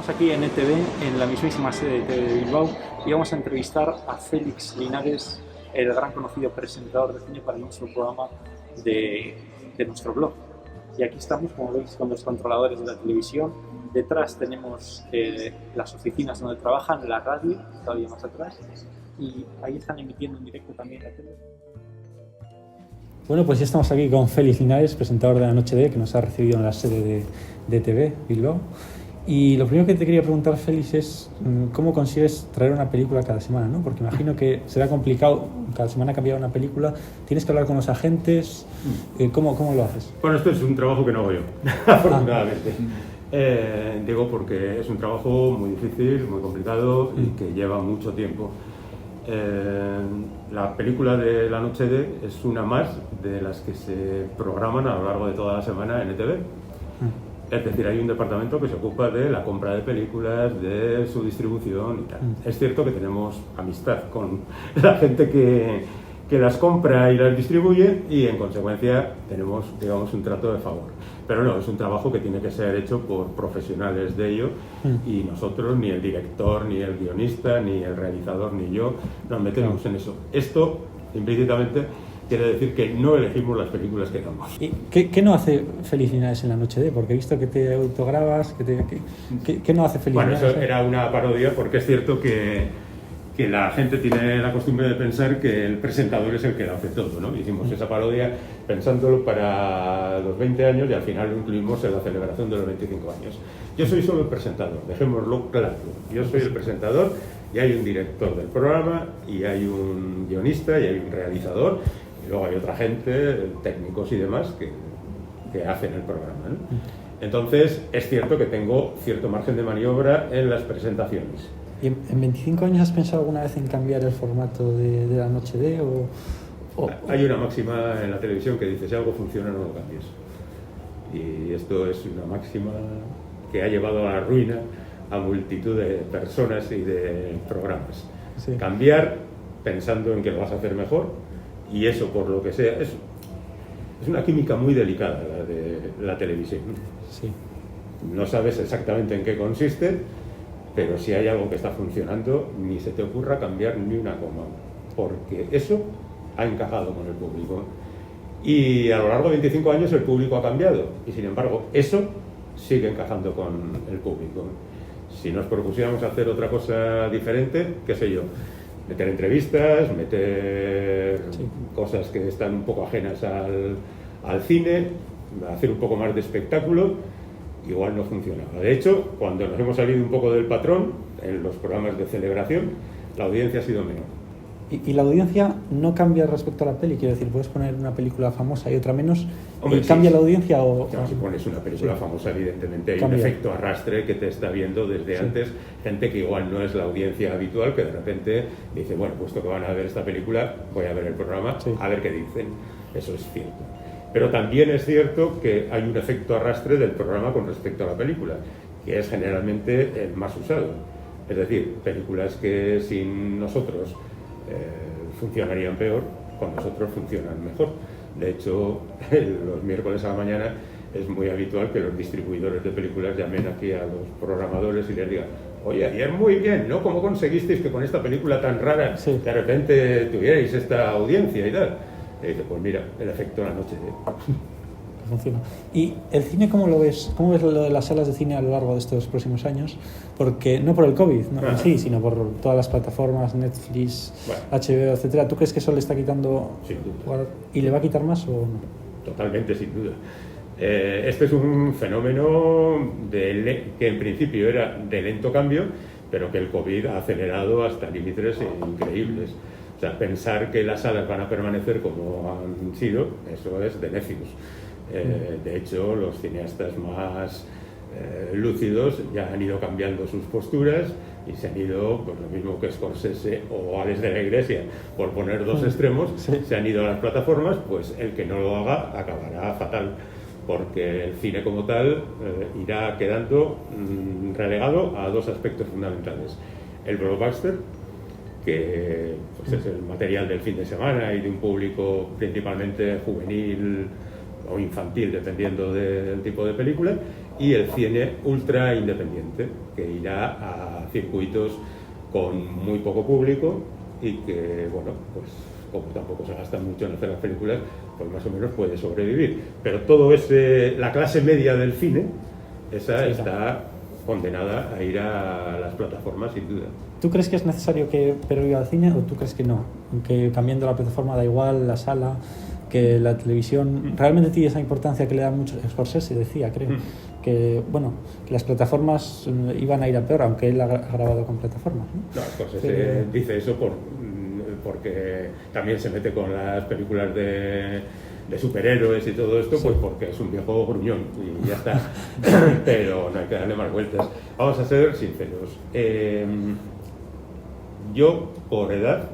Estamos aquí en ETV, en la mismísima sede de ETV de Bilbao, y vamos a entrevistar a Félix Linares, el gran conocido presentador de cine para nuestro programa de nuestro blog. Y aquí estamos, como veis, con los controladores de la televisión. Detrás tenemos las oficinas donde trabajan, la radio, todavía más atrás, y ahí están emitiendo en directo también la tele. Bueno, pues ya estamos aquí con Félix Linares, presentador de La Noche D, que nos ha recibido en la sede de ETV Bilbao. Y lo primero que te quería preguntar, Félix, es cómo consigues traer una película cada semana, ¿no? Porque imagino que será complicado cada semana cambiar una película, tienes que hablar con los agentes, ¿cómo lo haces? Bueno, esto es un trabajo que no hago yo, afortunadamente. Digo porque es un trabajo muy difícil, muy complicado y que lleva mucho tiempo. La película de La Noche D es una más de las que se programan a lo largo de toda la semana en ETV. Es decir, hay un departamento que se ocupa de la compra de películas, de su distribución y tal. Es cierto que tenemos amistad con la gente que las compra y las distribuye y en consecuencia tenemos, digamos, un trato de favor. Pero no, es un trabajo que tiene que ser hecho por profesionales de ello y nosotros, ni el director, ni el guionista, ni el realizador, ni yo, nos metemos en eso. Esto, implícitamente, quiere decir que no elegimos las películas que damos. ¿Y qué no hace Félix Linares en La Noche D? Porque he visto que te autograbas, ¿qué no hace Félix Linares? Bueno, eso era una parodia porque es cierto que la gente tiene la costumbre de pensar que el presentador es el que lo hace todo, ¿no? Hicimos esa parodia pensándolo para los 20 años y al final lo incluimos en la celebración de los 25 años. Yo soy solo el presentador, dejémoslo claro. Yo soy el presentador y hay un director del programa y hay un guionista y hay un realizador y luego hay otra gente, técnicos y demás, que hacen el programa, ¿no? Entonces, es cierto que tengo cierto margen de maniobra en las presentaciones. ¿Y en 25 años has pensado alguna vez en cambiar el formato de La Noche D? Hay una máxima en la televisión que dice: si algo funciona, no lo cambies. Y esto es una máxima que ha llevado a la ruina a multitud de personas y de programas. Sí. Cambiar pensando en que lo vas a hacer mejor, y eso, por lo que sea, es una química muy delicada la de la televisión. Sí. No sabes exactamente en qué consiste, pero si hay algo que está funcionando, ni se te ocurra cambiar ni una coma, porque eso ha encajado con el público. Y a lo largo de 25 años el público ha cambiado, y sin embargo eso sigue encajando con el público. Si nos propusiéramos hacer otra cosa diferente, qué sé yo, meter entrevistas, meter cosas que están un poco ajenas al cine, hacer un poco más de espectáculo, igual no funcionaba. De hecho, cuando nos hemos salido un poco del patrón, en los programas de celebración, la audiencia ha sido menor. ¿Y la audiencia no cambia respecto a la peli? Quiero decir, puedes poner una película famosa y otra menos, ¿y cambia la audiencia? Si pones una película famosa, evidentemente hay un efecto arrastre que te está viendo desde antes, gente que igual no es la audiencia habitual, que de repente dice, bueno, puesto que van a ver esta película, voy a ver el programa, a ver qué dicen. Eso es cierto. Pero también es cierto que hay un efecto arrastre del programa con respecto a la película, que es generalmente el más usado. Es decir, películas que sin nosotros funcionarían peor, con nosotros funcionan mejor. De hecho, los miércoles a la mañana es muy habitual que los distribuidores de películas llamen aquí a los programadores y les digan: oye, ayer muy bien, ¿no? ¿Cómo conseguisteis que con esta película tan rara de repente tuvierais esta audiencia y tal? Y dice, pues mira, el efecto de La Noche D. Funciona. ¿Y el cine cómo lo ves? ¿Cómo ves lo de las salas de cine a lo largo de estos próximos años? Porque no por el COVID, no, sí, sino por todas las plataformas, Netflix, HBO, etcétera. ¿Tú crees que eso le está quitando? Sin duda. ¿Y le va a quitar más o no? Totalmente, sin duda. Este es un fenómeno que en principio era de lento cambio, pero que el COVID ha acelerado hasta límites increíbles. O sea, pensar que las salas van a permanecer como han sido, eso es de necios. De hecho, los cineastas más lúcidos ya han ido cambiando sus posturas y se han ido, pues lo mismo que Scorsese o Alex de la Iglesia, por poner dos extremos, se han ido a las plataformas. Pues el que no lo haga acabará fatal, porque el cine como tal irá quedando relegado a dos aspectos fundamentales: el blockbuster, que pues es el material del fin de semana y de un público principalmente juvenil o infantil, dependiendo del tipo de película, y el cine ultra independiente, que irá a circuitos con muy poco público y que, bueno, pues como tampoco se gasta mucho en hacer las películas, pues más o menos puede sobrevivir. Pero todo la clase media del cine, esa sí, está condenada a ir a las plataformas, sin duda. ¿Tú crees que es necesario que perviva el cine o tú crees que no? Que cambiando la plataforma da igual, la sala, que la televisión realmente tiene esa importancia que le da mucho. Scorsese decía, creo, que bueno, que las plataformas iban a ir a peor, aunque él ha grabado con plataformas, ¿no? No, Scorsese dice eso porque también se mete con las películas de superhéroes y todo esto, sí, pues porque es un viejo gruñón y ya está. Pero no hay que darle más vueltas. Vamos a ser sinceros. Yo, por edad,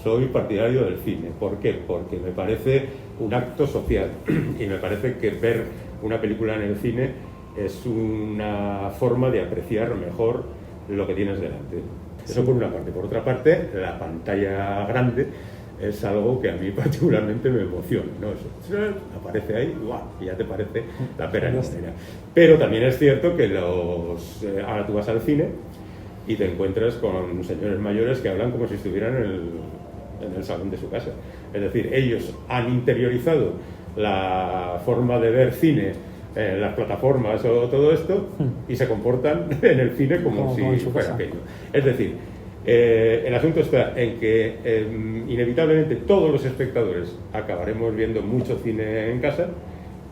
soy partidario del cine. ¿Por qué? Porque me parece un acto social y me parece que ver una película en el cine es una forma de apreciar mejor lo que tienes delante. Eso por una parte. Por otra parte, la pantalla grande es algo que a mí particularmente me emociona, ¿no? Eso aparece ahí, ¡guau!, y ya te parece la pera en la escena. Pero también es cierto que ahora tú vas al cine y te encuentras con señores mayores que hablan como si estuvieran en el salón de su casa. Es decir, ellos han interiorizado la forma de ver cine en las plataformas o todo esto y se comportan en el cine como si fuera aquello. Es decir, el asunto está en que inevitablemente todos los espectadores acabaremos viendo mucho cine en casa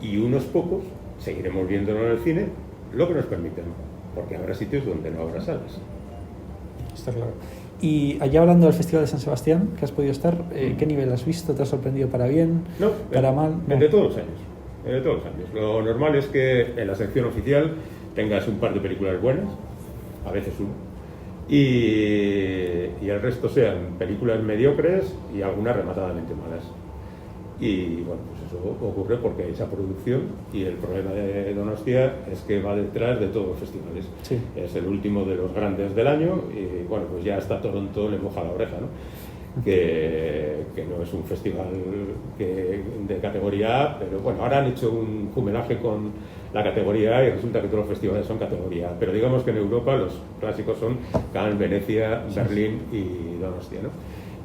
y unos pocos seguiremos viéndolo en el cine lo que nos permitan, porque habrá sitios donde no habrá salas. Está claro. Y allá hablando del Festival de San Sebastián, que has podido estar, ¿qué nivel has visto? ¿Te ha sorprendido para bien? No, ¿para mal? No. De todos los años. De todos los años. Lo normal es que en la sección oficial tengas un par de películas buenas, a veces uno, y el resto sean películas mediocres y algunas rematadamente malas. Y bueno, pues eso ocurre porque hay esa producción y el problema de Donostia es que va detrás de todos los festivales. Sí. Es el último de los grandes del año y bueno, pues ya hasta Toronto le moja la oreja, ¿no? Que no es un festival de categoría A, pero bueno, ahora han hecho un jumelaje con la categoría A y resulta que todos los festivales son categoría A, pero digamos que en Europa los clásicos son Cannes, Venecia, Berlín y Donostia, ¿no?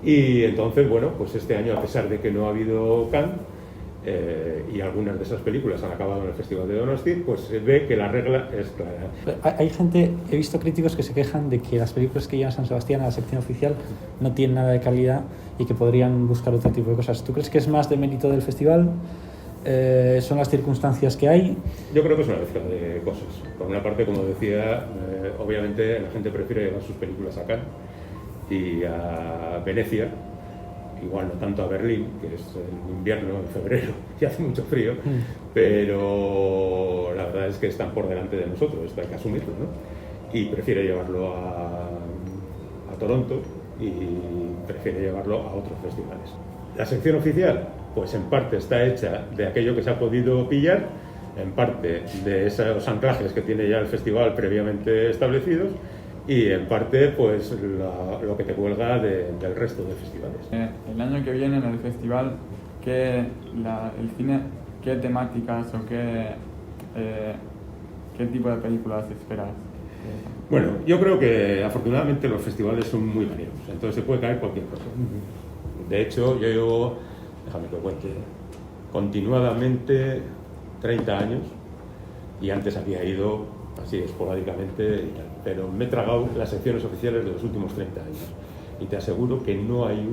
Y entonces, bueno, pues este año, a pesar de que no ha habido Cannes y algunas de esas películas han acabado en el Festival de Donosti, pues se ve que la regla es clara. Hay gente, he visto críticos que se quejan de que las películas que llevan San Sebastián a la sección oficial no tienen nada de calidad y que podrían buscar otro tipo de cosas. ¿Tú crees que es más de mérito del festival? ¿Son las circunstancias que hay? Yo creo que es una mezcla de cosas. Por una parte, como decía, obviamente la gente prefiere llevar sus películas a Cannes y a Venecia, igual no tanto a Berlín, que es en invierno, en febrero, y hace mucho frío, pero la verdad es que están por delante de nosotros, esto hay que asumirlo, ¿no? Y prefiere llevarlo a Toronto y prefiere llevarlo a otros festivales. La sección oficial, pues en parte está hecha de aquello que se ha podido pillar, en parte de esos anclajes que tiene ya el festival previamente establecidos, y en parte pues lo que te cuelga del resto de festivales. El año que viene en el festival, el cine, ¿qué temáticas o qué tipo de películas esperas? Bueno, yo creo que afortunadamente los festivales son muy variados, entonces se puede caer cualquier cosa. De hecho, yo llevo, déjame que cuente, continuadamente 30 años y antes había ido así esporádicamente y tal, pero me he tragado las secciones oficiales de los últimos 30 años y te aseguro que no hay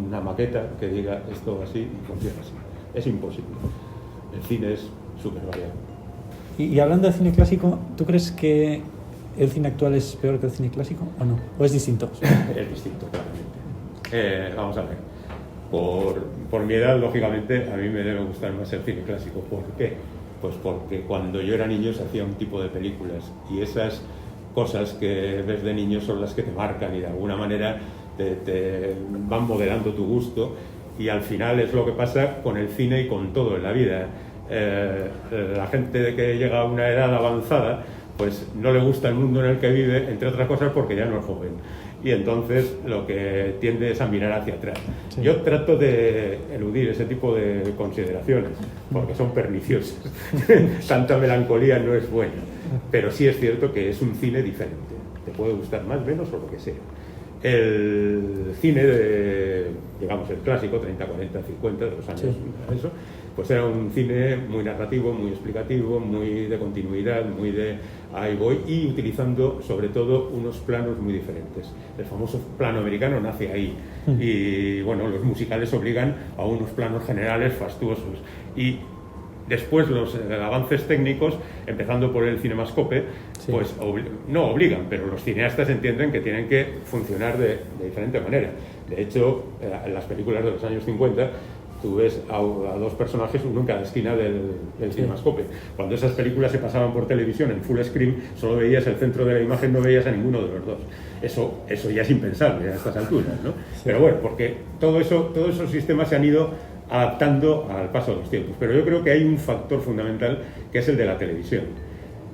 una maqueta que diga esto así y funciona así. Es imposible. El cine es súper variado. Y hablando de cine clásico, ¿tú crees que el cine actual es peor que el cine clásico o no? ¿O es distinto? Es distinto, claramente. Vamos a ver. Por mi edad, lógicamente, a mí me debe gustar más el cine clásico. ¿Por qué? Pues porque cuando yo era niño se hacía un tipo de películas y esas cosas que ves de niño son las que te marcan y de alguna manera te van modelando tu gusto, y al final es lo que pasa con el cine y con todo en la vida. La gente que llega a una edad avanzada pues no le gusta el mundo en el que vive, entre otras cosas porque ya no es joven, y entonces lo que tiende es a mirar hacia atrás. Sí. Yo trato de eludir ese tipo de consideraciones porque son perniciosas. Tanta melancolía no es buena, pero sí es cierto que es un cine diferente. Te puede gustar más, menos o lo que sea. El cine de, digamos, el clásico, 30, 40, 50, de los años, sí, eso, pues era un cine muy narrativo, muy explicativo, muy de continuidad, muy de ahí voy, y utilizando sobre todo unos planos muy diferentes. El famoso plano americano nace ahí, y bueno, los musicales obligan a unos planos generales fastuosos, y después los avances técnicos, empezando por el cinemascope, sí, pues no obligan, pero los cineastas entienden que tienen que funcionar de diferente manera. De hecho, en las películas de los años 50, tú ves a dos personajes, uno en cada esquina del cinemascope. Cuando esas películas se pasaban por televisión en full screen, solo veías el centro de la imagen, no veías a ninguno de los dos. Eso ya es impensable a estas alturas, ¿no? Sí. Pero bueno, porque todos esos sistemas se han ido adaptando al paso de los tiempos. Pero yo creo que hay un factor fundamental que es el de la televisión.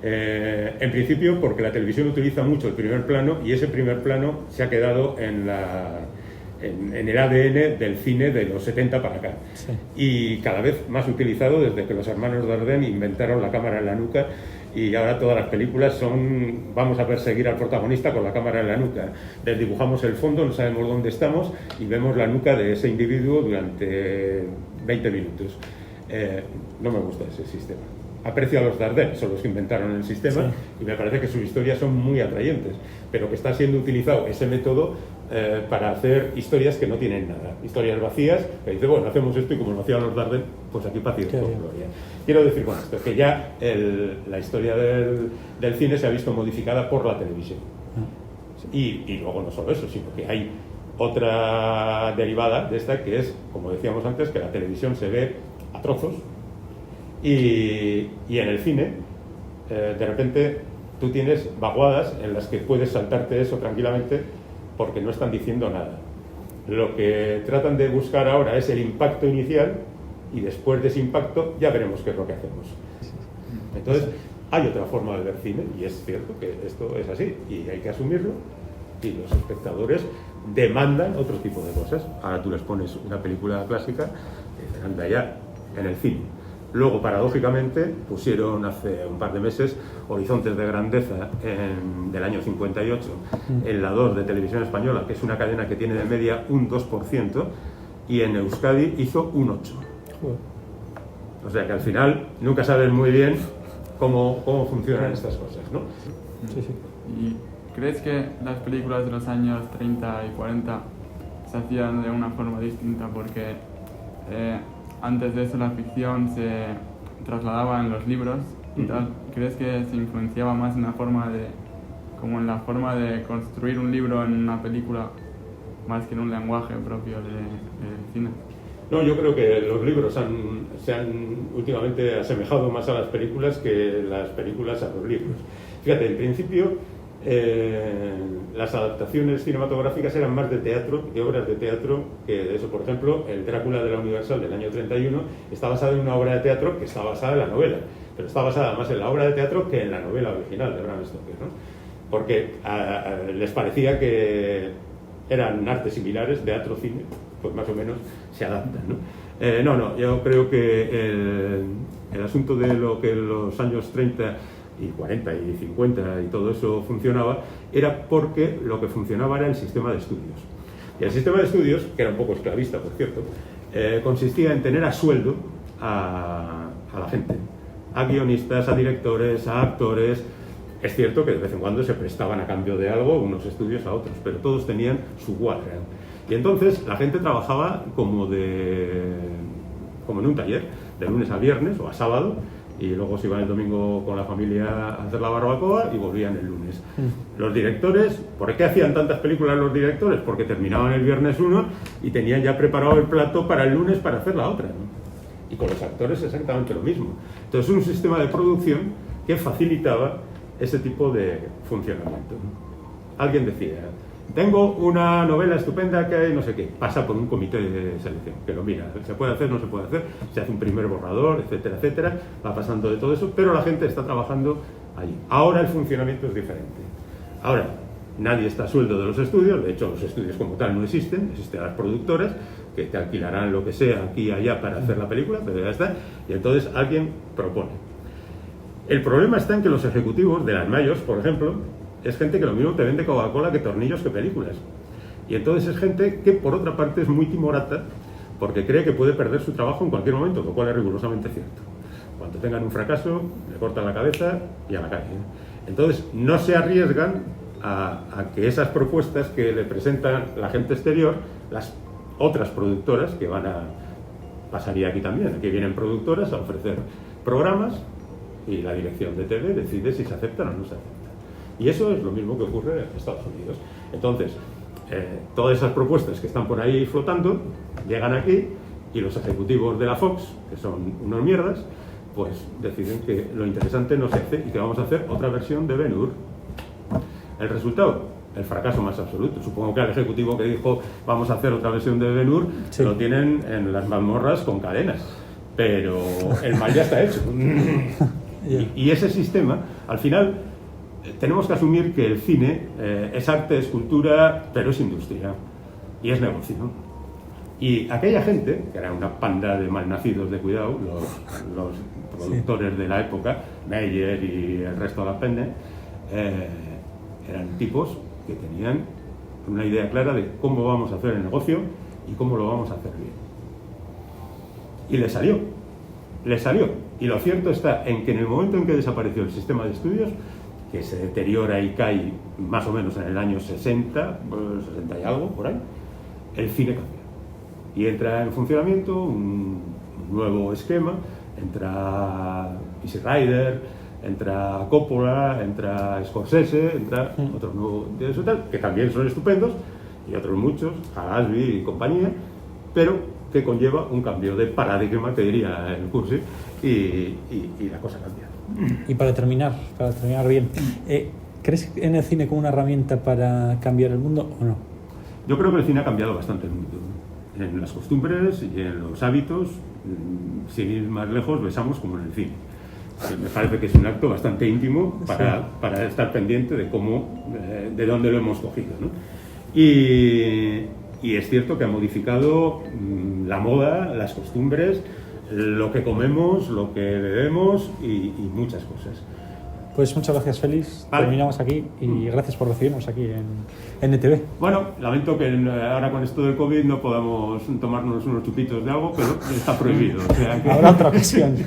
En principio porque la televisión utiliza mucho el primer plano, y ese primer plano se ha quedado en el ADN del cine de los 70 para acá. Sí. Y cada vez más utilizado desde que los hermanos Dardenne inventaron la cámara en la nuca, y ahora todas las películas son, vamos a perseguir al protagonista con la cámara en la nuca. Desdibujamos el fondo, no sabemos dónde estamos y vemos la nuca de ese individuo durante 20 minutos. No me gusta ese sistema. Aprecio a los Dardenne, son los que inventaron el sistema, sí, y me parece que sus historias son muy atrayentes, pero que está siendo utilizado ese método para hacer historias que no tienen nada, historias vacías, que dice, bueno, hacemos esto y como lo hacían los Dardenne, pues aquí paz y por gloria. Quiero decir con esto que ya la historia del cine se ha visto modificada por la televisión. Y luego no solo eso, sino que hay otra derivada de esta, que es, como decíamos antes, que la televisión se ve a trozos, y en el cine de repente tú tienes vaguadas en las que puedes saltarte eso tranquilamente porque no están diciendo nada. Lo que tratan de buscar ahora es el impacto inicial, y después de ese impacto ya veremos qué es lo que hacemos. Entonces hay otra forma de ver cine, y es cierto que esto es así y hay que asumirlo, y los espectadores demandan otro tipo de cosas. Ahora tú les pones una película clásica y anda ya en el cine. Luego, paradójicamente, pusieron hace un par de meses Horizontes de Grandeza del año 58 en la 2 de Televisión Española, que es una cadena que tiene de media un 2%, y en Euskadi hizo un 8%. O sea que al final nunca sabes muy bien cómo funcionan estas cosas, ¿no? Sí, sí. ¿Y crees que las películas de los años 30 y 40 se hacían de una forma distinta? Porque antes de eso la ficción se trasladaba en los libros y tal. ¿Crees que se influenciaba más en la forma de construir un libro en una película más que en un lenguaje propio del cine? No, yo creo que los libros se han últimamente asemejado más a las películas que las películas a los libros. Fíjate, en principio las adaptaciones cinematográficas eran más de teatro, de obras de teatro, que de eso. Por ejemplo, el Drácula de la Universal del año 31 está basado en una obra de teatro que está basada en la novela, pero está basada más en la obra de teatro que en la novela original de Bram Stoker, ¿no? Porque les parecía que eran artes similares, teatro-cine, pues más o menos se adaptan, ¿no? No, yo creo que el asunto de lo que en los años 30 y 40 y 50 y todo eso funcionaba, era porque lo que funcionaba era el sistema de estudios. Y el sistema de estudios, que era un poco esclavista, por cierto, consistía en tener a sueldo a la gente, a guionistas, a directores, a actores. Es cierto que de vez en cuando se prestaban a cambio de algo unos estudios a otros, pero todos tenían su guardia. Y entonces la gente trabajaba como en un taller, de lunes a viernes o a sábado, y luego se iban el domingo con la familia a hacer la barbacoa y volvían el lunes. Los directores, ¿por qué hacían tantas películas los directores? Porque terminaban el viernes uno y tenían ya preparado el plato para el lunes para hacer la otra, ¿no? Y con los actores exactamente lo mismo. Entonces, un sistema de producción que facilitaba ese tipo de funcionamiento. Alguien decía, tengo una novela estupenda que hay no sé qué, pasa por un comité de selección, que lo mira, se puede hacer, no se puede hacer, se hace un primer borrador, etcétera, etcétera, va pasando de todo eso, pero la gente está trabajando allí. Ahora el funcionamiento es diferente. Ahora, nadie está a sueldo de los estudios, de hecho los estudios como tal no existen, existen las productoras que te alquilarán lo que sea aquí y allá para hacer la película, pero ya está, y entonces alguien propone. El problema está en que los ejecutivos de las mayors, por ejemplo, es gente que lo mismo te vende Coca-Cola que tornillos que películas. Y entonces es gente que por otra parte es muy timorata porque cree que puede perder su trabajo en cualquier momento, lo cual es rigurosamente cierto. Cuando tengan un fracaso, le cortan la cabeza y a la calle. Entonces no se arriesgan a que esas propuestas que le presentan la gente exterior, las otras productoras que van a... pasaría aquí también, aquí vienen productoras a ofrecer programas y la dirección de TV decide si se aceptan o no se aceptan. Y eso es lo mismo que ocurre en Estados Unidos. Entonces, todas esas propuestas que están por ahí flotando llegan aquí y los ejecutivos de la Fox, que son unos mierdas, pues deciden que lo interesante no se hace y que vamos a hacer otra versión de Ben-Hur. El resultado, el fracaso más absoluto. Supongo que al ejecutivo que dijo vamos a hacer otra versión de Ben-Hur sí, lo tienen en las mazmorras con cadenas, pero el mal ya está hecho. Y ese sistema, al final, tenemos que asumir que el cine es arte, es cultura, pero es industria y es negocio. Y aquella gente, que era una panda de malnacidos de cuidado, los productores de la época, Meyer y el resto de la pende, eran tipos que tenían una idea clara de cómo vamos a hacer el negocio y cómo lo vamos a hacer bien. Y le salió. Y lo cierto está en que en el momento en que desapareció el sistema de estudios, que se deteriora y cae más o menos en el año 60, 60 y algo, por ahí, el cine cambia. Y entra en funcionamiento un nuevo esquema, entra Easy Rider, entra Coppola, entra Scorsese, entra otro nuevo de eso tal, que también son estupendos, y otros muchos, Gatsby y compañía, pero que conlleva un cambio de paradigma, te diría el cursi, y la cosa cambia. Y para terminar bien, ¿crees en el cine como una herramienta para cambiar el mundo o no? Yo creo que el cine ha cambiado bastante el mundo, en las costumbres y en los hábitos. Sin ir más lejos, besamos como en el cine. Me parece que es un acto bastante íntimo para estar pendiente de cómo, de dónde lo hemos cogido, ¿no? Y es cierto que ha modificado la moda, las costumbres, lo que comemos, lo que bebemos y muchas cosas. Pues muchas gracias, Félix. Vale. Terminamos aquí y gracias por recibirnos aquí en NTV. Bueno, lamento que ahora con esto del COVID no podamos tomarnos unos chupitos de algo, pero está prohibido. O sea que... Habrá otra ocasión.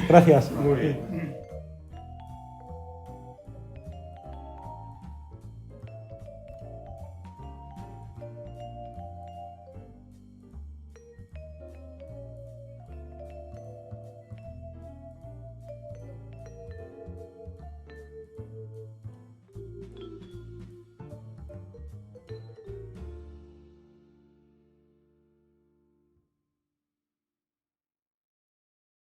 Gracias. Muy bien.